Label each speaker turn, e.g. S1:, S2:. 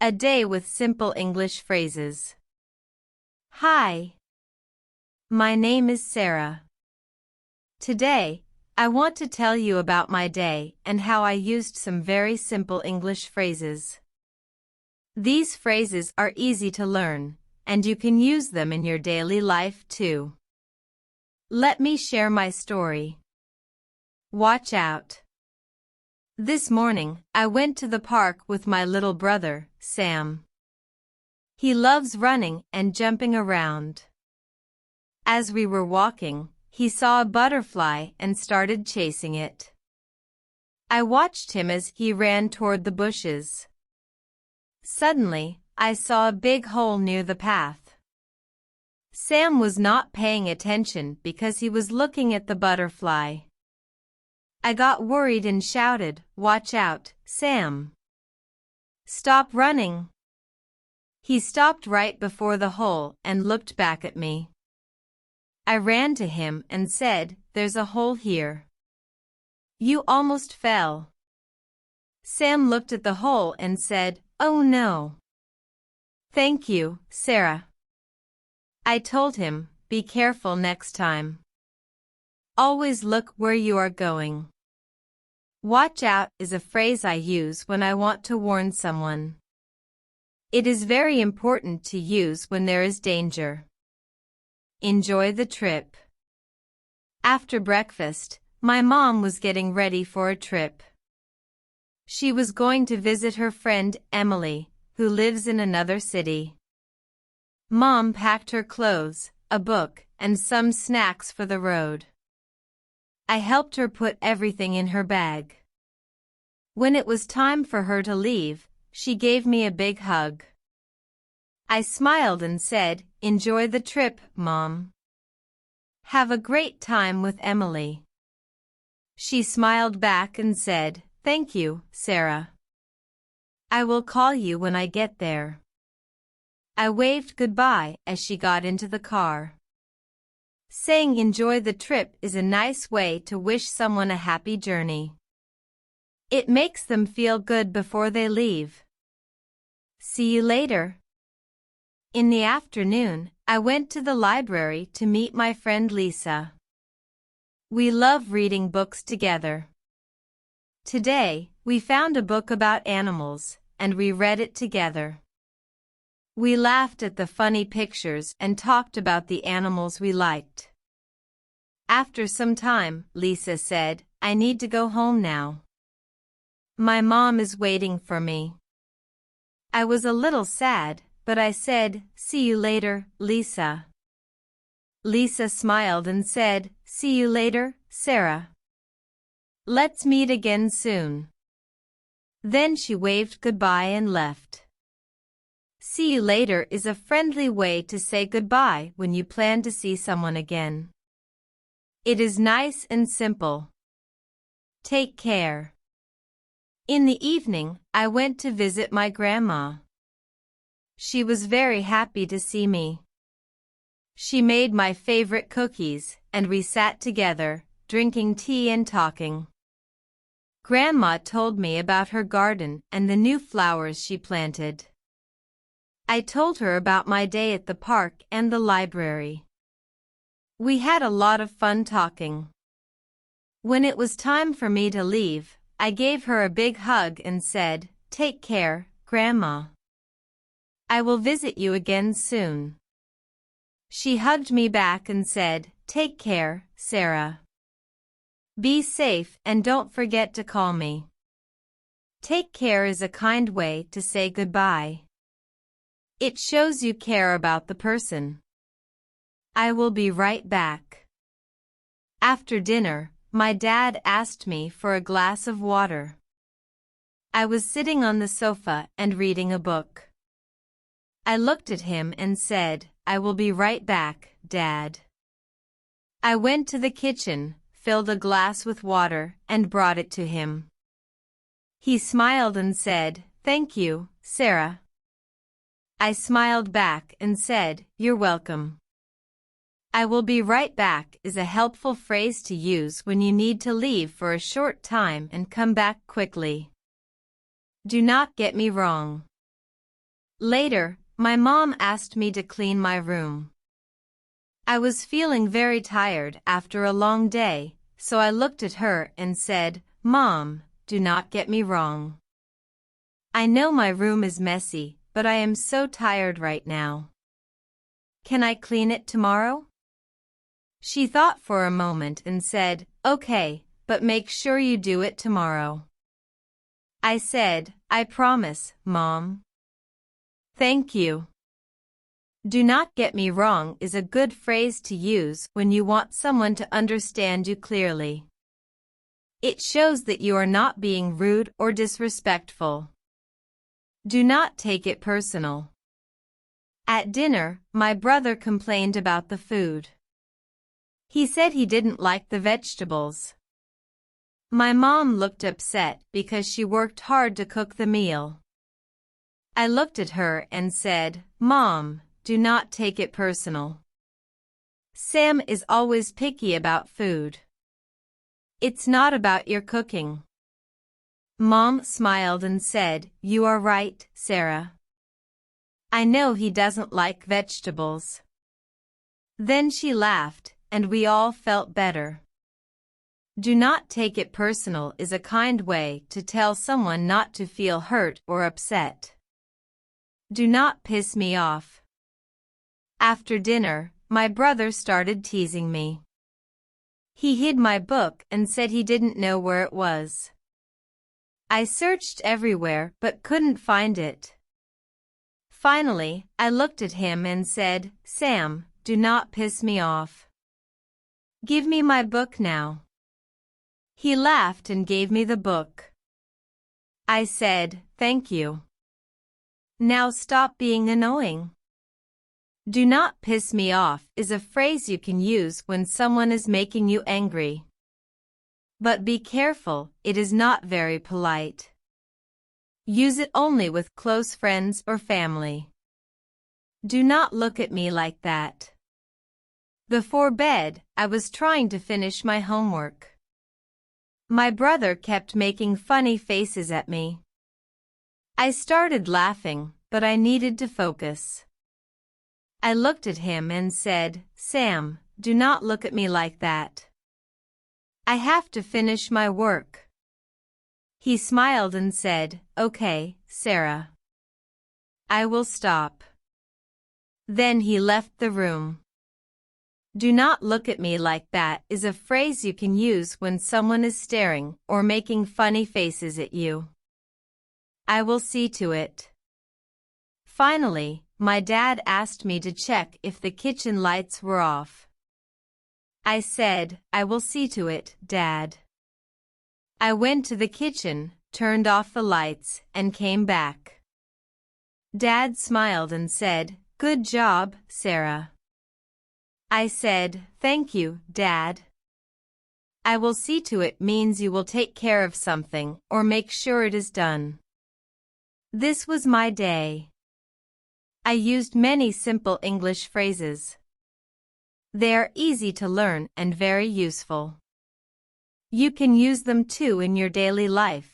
S1: A day with simple English phrases. Hi. My name is Sarah. Today, I want to tell you about my day and how I used some very simple English phrases. These phrases are easy to learn, and you can use them in your daily life too. Let me share my story. Watch out. This morning, I went to the park with my little brother, Sam. He loves running and jumping around. As we were walking, he saw a butterfly and started chasing it. I watched him as he ran toward the bushes. Suddenly, I saw a big hole near the path. Sam was not paying attention because he was looking at the butterfly. I got worried and shouted, "Watch out, Sam! Stop running!" He stopped right before the hole and looked back at me. I ran to him and said, "There's a hole here. You almost fell." Sam looked at the hole and said, "Oh no." "Thank you, Sarah." I told him, "Be careful next time. Always look where you are going." Watch out is a phrase I use when I want to warn someone. It is very important to use when there is danger. Enjoy the trip. After breakfast, my mom was getting ready for a trip. She was going to visit her friend Emily, who lives in another city. Mom packed her clothes, a book, and some snacks for the road. I helped her put everything in her bag. When it was time for her to leave, she gave me a big hug. I smiled and said, "Enjoy the trip, Mom. Have a great time with Emily." She smiled back and said, "Thank you, Sarah. I will call you when I get there." I waved goodbye as she got into the car. Saying enjoy the trip is a nice way to wish someone a happy journey. It makes them feel good before they leave. See you later. In the afternoon, I went to the library to meet my friend Lisa. We love reading books together. Today, we found a book about animals, and we read it together. We laughed at the funny pictures and talked about the animals we liked. After some time, Lisa said, "I need to go home now. My mom is waiting for me." I was a little sad, but I said, "See you later, Lisa." Lisa smiled and said, "See you later, Sarah. Let's meet again soon." Then she waved goodbye and left. See you later is a friendly way to say goodbye when you plan to see someone again. It is nice and simple. Take care. In the evening, I went to visit my grandma. She was very happy to see me. She made my favorite cookies, and we sat together, drinking tea and talking. Grandma told me about her garden and the new flowers she planted. I told her about my day at the park and the library. We had a lot of fun talking. When it was time for me to leave, I gave her a big hug and said, "Take care, Grandma. I will visit you again soon." She hugged me back and said, "Take care, Sarah. Be safe and don't forget to call me." Take care is a kind way to say goodbye. It shows you care about the person. I will be right back. After dinner, my dad asked me for a glass of water. I was sitting on the sofa and reading a book. I looked at him and said, "I will be right back, Dad." I went to the kitchen, filled a glass with water, and brought it to him. He smiled and said, "Thank you, Sarah." I smiled back and said, "You're welcome." I will be right back is a helpful phrase to use when you need to leave for a short time and come back quickly. Do not get me wrong. Later, my mom asked me to clean my room. I was feeling very tired after a long day, so I looked at her and said, "Mom, do not get me wrong. I know my room is messy, but I am so tired right now. Can I clean it tomorrow?" She thought for a moment and said, "Okay, but make sure you do it tomorrow." I said, "I promise, Mom." Thank you. Do not get me wrong is a good phrase to use when you want someone to understand you clearly. It shows that you are not being rude or disrespectful. Do not take it personal. At dinner, my brother complained about the food. He said he didn't like the vegetables. My mom looked upset because she worked hard to cook the meal. I looked at her and said, "Mom, do not take it personal. Sam is always picky about food. It's not about your cooking." Mom smiled and said, "You are right, Sarah. I know he doesn't like vegetables." Then she laughed, and we all felt better. Do not take it personal is a kind way to tell someone not to feel hurt or upset. Do not piss me off. After dinner, my brother started teasing me. He hid my book and said he didn't know where it was. I searched everywhere but couldn't find it. Finally, I looked at him and said, "Sam, do not piss me off. Give me my book now." He laughed and gave me the book. I said, "Thank you. Now stop being annoying." Do not piss me off is a phrase you can use when someone is making you angry. But be careful, it is not very polite. Use it only with close friends or family. Do not look at me like that. Before bed, I was trying to finish my homework. My brother kept making funny faces at me. I started laughing, but I needed to focus. I looked at him and said, "Sam, do not look at me like that. I have to finish my work." He smiled and said, "Okay, Sarah. I will stop." Then he left the room. Do not look at me like that is a phrase you can use when someone is staring or making funny faces at you. I will see to it. Finally, my dad asked me to check if the kitchen lights were off. I said, "I will see to it, Dad." I went to the kitchen, turned off the lights, and came back. Dad smiled and said, "Good job, Sarah." I said, "Thank you, Dad." I will see to it means you will take care of something or make sure it is done. This was my day. I used many simple English phrases. They are easy to learn and very useful. You can use them too in your daily life.